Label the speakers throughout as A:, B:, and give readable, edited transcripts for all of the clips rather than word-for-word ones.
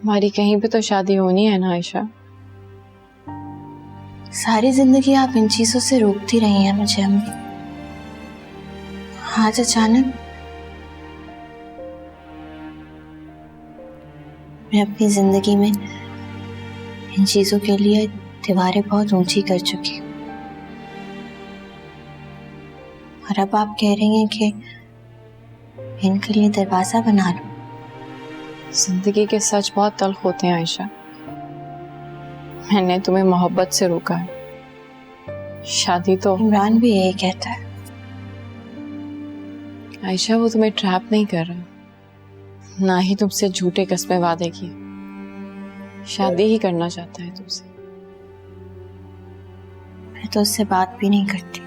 A: हमारी कहीं पे तो शादी होनी है ना आयशा।
B: सारी जिंदगी आप इन चीजों से रोकती रही हैं मुझे अम्मी। आज अचानक मैं अपनी जिंदगी में इन चीजों के लिए दीवारें बहुत ऊंची कर चुकी हूँ, और अब आप कह रही हैं कि इनके लिए दरवाजा बना लो।
A: जिंदगी के सच बहुत तल्ख होते हैं आयशा। मैंने तुम्हें मोहब्बत से रोका है, शादी तो।
B: इमरान भी यही कहता है।
A: आयशा वो तुम्हें ट्रैप नहीं कर रहा, ना ही तुमसे झूठे कस्में वादे किए, शादी ही करना चाहता है तुमसे।
B: मैं तो उससे बात भी नहीं करती,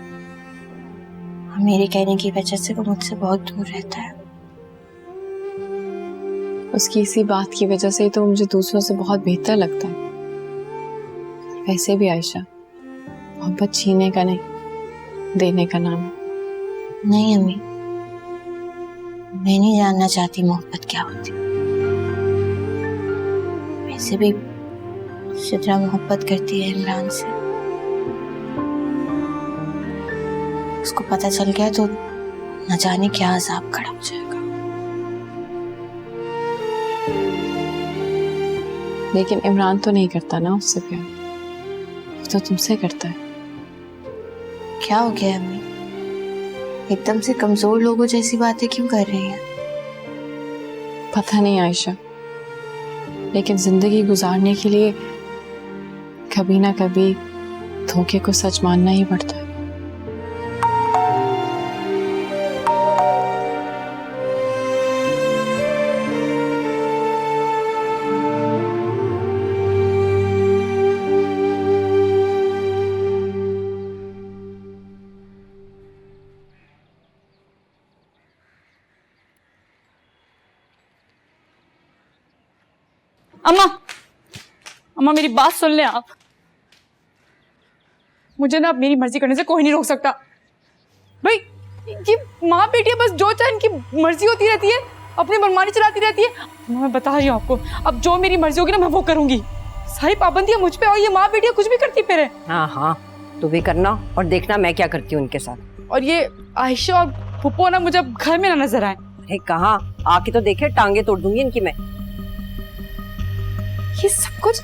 B: और मेरे कहने की वजह से वो मुझसे बहुत दूर रहता है।
A: उसकी इसी बात की वजह से ही तो मुझे दूसरों से बहुत बेहतर लगता है। वैसे भी आयशा, मोहब्बत छीनने का नहीं, देने का नाम है।
B: नहीं अम्मी, मैं नहीं जानना चाहती मोहब्बत क्या होती। वैसे भी सिद्रा मोहब्बत करती है इमरान से। उसको पता चल गया तो न जाने क्या अजाब खड़ा हो जाएगा।
A: लेकिन इमरान तो नहीं करता ना उससे प्यार, वो तो तुमसे करता है।
B: क्या हो गया अम्मी, एकदम से कमजोर लोगों जैसी बातें क्यों कर रही हैं?
A: पता नहीं आयशा, लेकिन जिंदगी गुजारने के लिए कभी ना कभी धोखे को सच मानना ही पड़ता है।
C: अम्मा, अम्मा मेरी बात सुन लें आप। मुझे ना अब मेरी मर्जी करने से कोई नहीं रोक सकता। भाई ये माँ बेटी बस जो चाहे इनकी मर्जी होती रहती है, अपनी मनमानी चलाती रहती है। मैं बता रही हूँ आपको, अब जो मेरी मर्जी होगी ना मैं वो करूंगी। सारी पाबंदियां मुझ पे, और ये माँ बेटियां कुछ भी करती फिर है।
D: हाँ हाँ, तू भी करना और देखना मैं क्या करती हूँ उनके साथ।
C: और ये आयशा और फुप्पो ना मुझे अब घर में ना नजर आए।
D: अरे कहाँ, आके तो देखे, टांगे तोड़ दूंगी इनकी मैं।
C: ये सब कुछ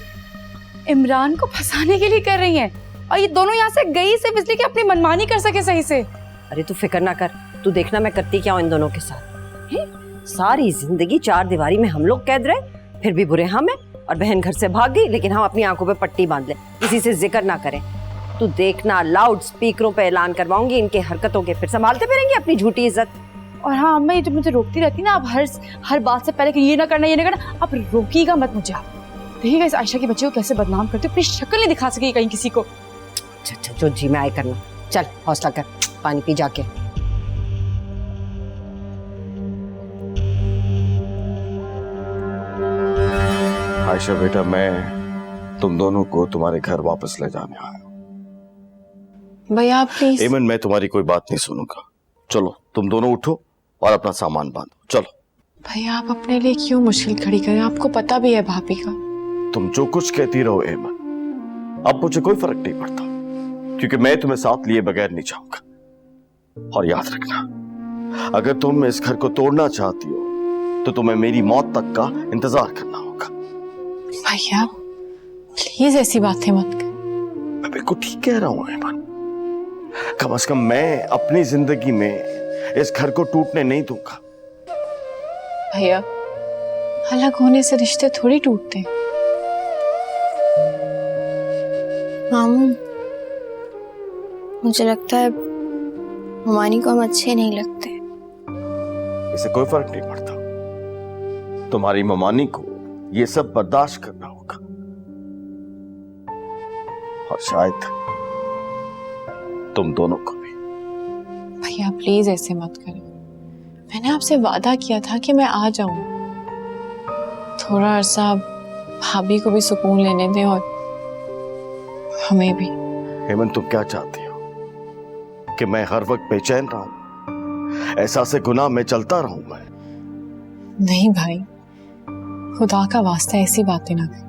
C: इमरान को फंसाने के लिए कर रही हैं, और ये दोनों यहाँ से गई सिर्फ इसलिए कि अपनी मनमानी कर सके सही से।
D: अरे तू फिक्र ना कर, तू देखना मैं करती क्या हूँ इन दोनों के साथ। सारी जिंदगी चार दीवारी में हम लोग कैद रहे, फिर भी बुरे हम हैं, और बहन घर से भाग गई, लेकिन हम अपनी आंखों पे पट्टी बांध ले, किसी से जिक्र ना करें। तू देखना लाउड स्पीकरों पे ऐलान करवाऊंगी इनके हरकतों के, फिर संभालते फिरेंगे अपनी झूठी इज्जत।
C: और हाँ अम्मा, ये जो मुझे रोकती रहती ना, आप हर बात से पहले कि ये ना करना, ये ना करना, आप रोकिएगा मत मुझे। आप देखिएगा इस आयशा की बच्ची को कैसे बदनाम करती, अपनी शक्ल नहीं दिखा सकेगी कहीं किसी को।
D: अच्छा, जो जी में आए करना। चल हौसला कर, पानी पी जाके।
E: आयशा बेटा, मैं तुम दोनों को तुम्हारे घर वापस ले जाने आया हूं।
A: भैया आप प्लीज।
E: एमन, मैं तुम्हारी कोई बात नहीं सुनूंगा। चलो तुम दोनों उठो और अपना सामान बांधो, चलो।
A: भैया आप अपने लिए क्यों मुश्किल खड़ी करें, आपको पता भी है भाभी का।
E: तुम जो कुछ कहती रहो एमन, अब मुझे कोई फर्क नहीं पड़ता, क्योंकि मैं तुम्हें साथ लिए बगैर नहीं जाऊंगा। और याद रखना, अगर तुम इस घर को तोड़ना चाहती हो तो तुम्हें मेरी मौत तक का इंतजार करना होगा।
A: भैया प्लीज ऐसी बातें मत कर।
E: मैं बिल्कुल ठीक कह रहा हूं एमन। कम से कम मैं अपनी जिंदगी में इस घर को टूटने नहीं दूंगा।
A: भैया अलग होने से रिश्ते थोड़ी टूटते।
B: मामू, मुझे लगता है मानी को हम अच्छे नहीं लगते।
E: इसे कोई फर्क नहीं पड़ता, तुम्हारी ममानी को ये सब बर्दाश्त करना होगा, और शायद तुम दोनों को भी।
A: भैया प्लीज ऐसे मत करें, मैंने आपसे वादा किया था कि मैं आ जाऊं। थोड़ा अरसा भाभी को भी सुकून लेने दें और हमें भी।
E: हेमंत, तुम क्या चाहती हो कि मैं हर वक्त बेचैन रहूं, एहसास गुनाह में चलता रहूं मैं?
A: नहीं भाई, खुदा का वास्ता ऐसी बातें ना करें।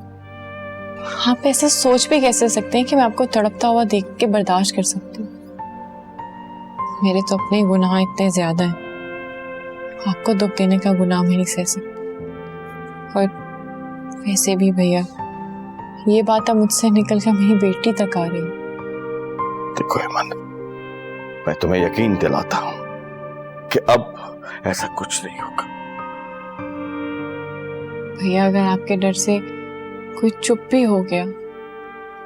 A: आप ऐसे सोच भी कैसे सकते हैं कि मैं आपको तड़पता हुआ देख के बर्दाश्त कर सकती हूँ? मेरे तो अपने गुनाह इतने ज्यादा हैं, आपको दुख देने का गुनाह मैं नहीं सह सकती। और वैसे भी भैया, ये बात अब मुझसे निकलकर मेरी बेटी तक आ रही है।
E: देखो हेमंत, मैं तुम्हें यकीन दिलाता हूं कि अब ऐसा कुछ नहीं होगा।
A: भैया, अगर आपके डर से कोई चुप भी हो गया,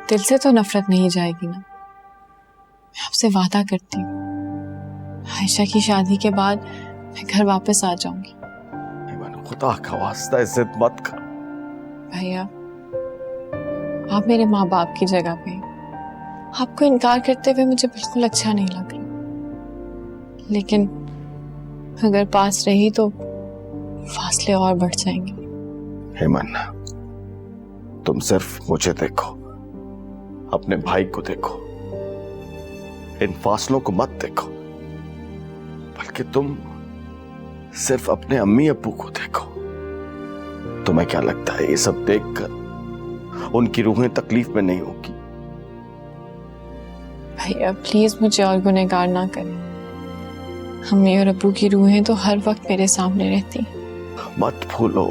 A: दिल से तो नफरत नहीं जाएगी ना। मैं आपसे वादा करती हूँ, आयशा की शादी के बाद मैं घर वापस आ जाऊंगी।
E: हेमंत, खुदा का वास्ता इज्जत मत करो।
A: भैया, आप मेरे माँ बाप की जगह पे हैं। आपको इनकार करते हुए मुझे बिल्कुल अच्छा नहीं लग रहा, लेकिन अगर पास रही तो फासले और बढ़ जाएंगे।
E: हेमंत, तुम सिर्फ मुझे देखो, अपने भाई को देखो, इन फासलों को मत देखो, बल्कि तुम सिर्फ अपने अम्मी अब्बू को देखो। तुम्हें क्या लगता है ये सब देखकर उनकी रूहें तकलीफ में नहीं होगी?
A: भैया प्लीज मुझे और गुनहगार ना करें। अम्मी और अब्बू की रूहें तो हर वक्त मेरे सामने रहती हैं।
E: मत भूलो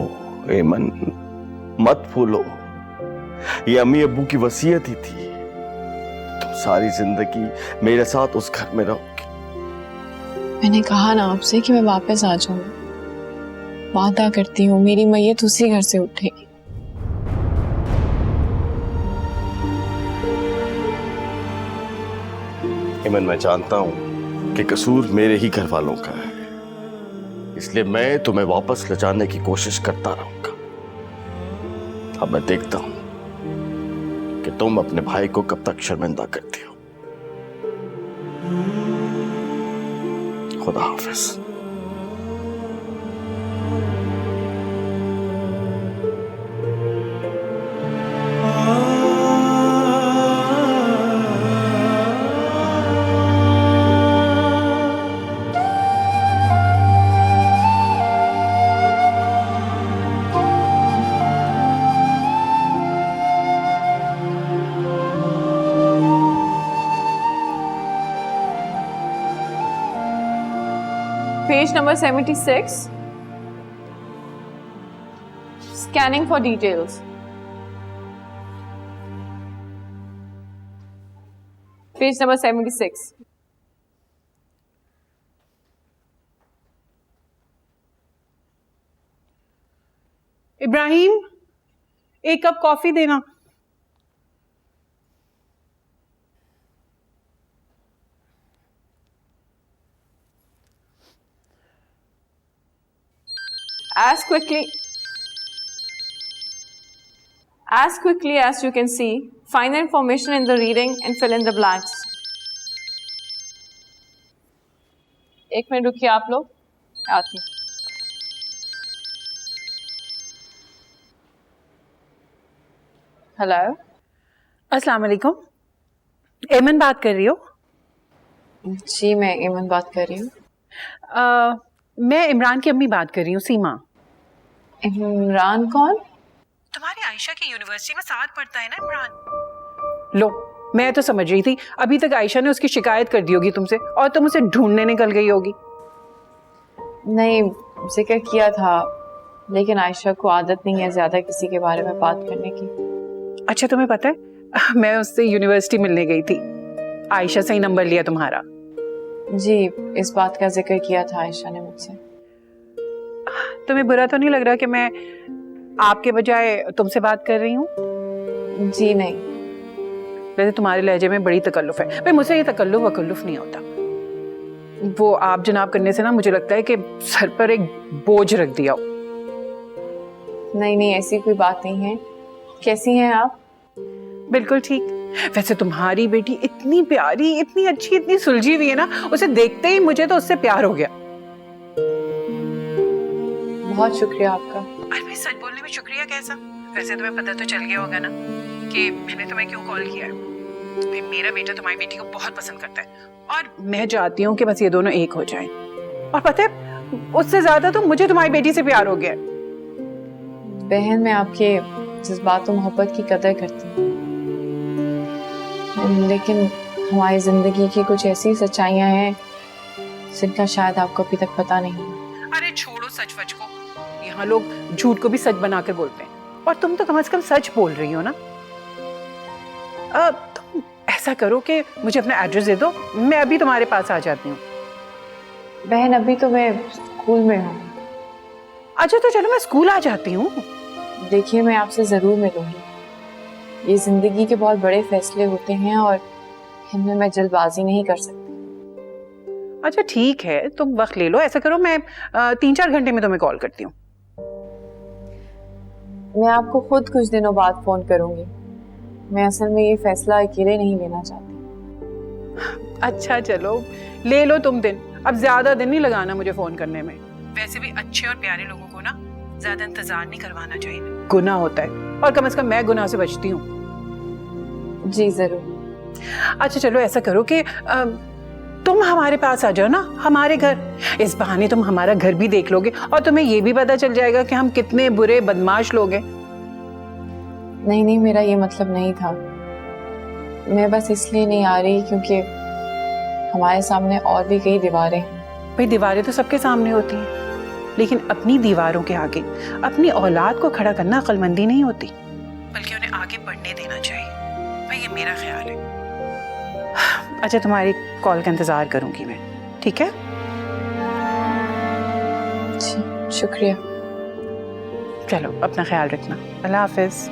E: एमन, मत भूलो, ये अम्मी अब्बू की वसीयत ही थी। तुम सारी जिंदगी मेरे साथ उस घर में रहोगी।
A: मैंने कहा ना आपसे कि मैं वापस आ जाऊंगी। वादा करती हूँ मेरी मैयत उसी घर से उठेगी।
E: एमन, मैं जानता हूं कि कसूर मेरे ही घर वालों का है, इसलिए मैं तुम्हें वापस ले जाने की कोशिश करता रहूंगा। अब मैं देखता हूं कि तुम अपने भाई को कब तक शर्मिंदा करती हो। खुदा हाफिज।
A: Page number 76. Scanning for details. Page number 76.
F: Ibrahim, एक कप कॉफी देना।
A: As quickly as you can see, find the information in the reading and fill in the blanks. एक मिनट रुकिए आप लोग, आती हूँ। हेलो,
F: अस्सलाम वालेकुम। एमन बात कर रही हो?
A: जी मैं इमन बात कर रही हूँ।
F: मैं इमरान की अम्मी बात कर रही हूँ, सीमा।
A: इमरान कौन?
F: तुम्हारी आयशा की यूनिवर्सिटी में साथ पढ़ता है ना इमरान। लो, मैं तो समझ रही थी अभी तक आयशा ने उसकी शिकायत कर दी होगी तुमसे और तुम उसे ढूंढने निकल गई होगी।
A: नहीं, जिक्र किया था, लेकिन आयशा को आदत नहीं है ज्यादा किसी के बारे में बात करने की।
F: अच्छा, तुम्हें पता है मैं उससे यूनिवर्सिटी मिलने गई थी, आयशा से ही नंबर लिया तुम्हारा।
A: जी, इस बात का जिक्र किया था आयशा ने मुझसे।
F: तुम्हें बुरा तो नहीं लग रहा कि मैं आपके बजाय तुमसे बात कर रही हूँ?
A: जी नहीं।
F: वैसे तुम्हारे लहजे में बड़ी तकल्लुफ है, भाई मुझे ये तकल्लुफ वकल्लुफ नहीं होता। वो आप जनाब करने से ना मुझे लगता है कि सर पर एक बोझ रख दिया हो।
A: नहीं नहीं, ऐसी कोई बात नहीं है। कैसी हैं आप?
F: बिल्कुल ठीक। वैसे तुम्हारी बेटी इतनी प्यारी, इतनी अच्छी, इतनी सुलझी हुई है ना, उसे देखते ही मुझे तो उससे प्यार हो गया।
A: बहुत शुक्रिया आपका।
F: अरे भाई, सच बोलने में शुक्रिया कैसा? वैसे तुम्हें पता तो चल गया होगा ना कि मैंने तुम्हें क्यों कॉल किया है। भाई, मेरा बेटा तुम्हारी बेटी को बहुत पसंद करता है और मैं चाहती हूँ कि बस ये दोनों एक हो जाएं। और पता है, उससे ज्यादा तो मुझे तुम्हारी बेटी से प्यार हो गया है।
A: बहन, मैं आपके जज्बात और मोहब्बत की कदर करती हूँ, लेकिन हमारी जिंदगी की कुछ ऐसी सच्चाइयाँ हैं जिनका शायद आपको अभी तक पता नहीं है।
F: अरे छोड़ो सच वच को, यहाँ लोग झूठ को भी सच बनाकर बोलते हैं, और तुम तो कम से कम सच बोल रही हो ना। तुम ऐसा करो कि मुझे अपना एड्रेस दे दो, मैं अभी तुम्हारे पास आ जाती हूँ।
A: बहन, अभी तो मैं स्कूल में हूँ।
F: अच्छा तो चलो मैं स्कूल आ जाती हूँ।
A: देखिए, मैं आपसे ज़रूर मिलूंगी। ये ज़िंदगी के बहुत बड़े फैसले होते हैं और इनमें मैं जल्दबाजी नहीं कर सकती।
F: अच्छा ठीक है, तुम वक्त ले लो। ऐसा करो, मैं 3-4 घंटे में तुम्हें कॉल करती हूँ।
A: मैं आपको खुद कुछ दिनों बाद फ़ोन करूंगी। मैं असल में ये फैसला अकेले नहीं लेना चाहती।
F: अच्छा चलो, ले लो तुम दिन। अब ज्यादा दिन नहीं लगाना मुझे फोन करने में। वैसे भी अच्छे और प्यारे लोगों को ना ज्यादा इंतजार नहीं करवाना चाहिए, गुनाह होता है, और कम से कम मैं गुनाह से बचती हूँ।
A: जी ज़रूर।
F: अच्छा चलो, ऐसा करो कि तुम हमारे पास आ जाओ ना, हमारे घर। इस बहाने तुम हमारा घर भी देख लोगे और तुम्हें ये भी पता चल जाएगा कि हम कितने बुरे बदमाश लोग हैं।
A: नहीं नहीं, मेरा ये मतलब नहीं था। मैं बस इसलिए नहीं आ रही क्योंकि हमारे सामने और भी कई दीवारें हैं।
F: भाई दीवारें तो सबके सामने होती हैं, लेकिन अपनी दीवारों के आगे अपनी औलाद को खड़ा करना अक्लमंदी नहीं होती, बल्कि उन्हें आगे बढ़ने देना चाहिए। भाई ये मेरा ख्याल है। अच्छा, तुम्हारी कॉल का इंतजार करूंगी मैं, ठीक है?
A: जी, शुक्रिया।
F: चलो, अपना ख्याल रखना। अल्लाह हाफिज।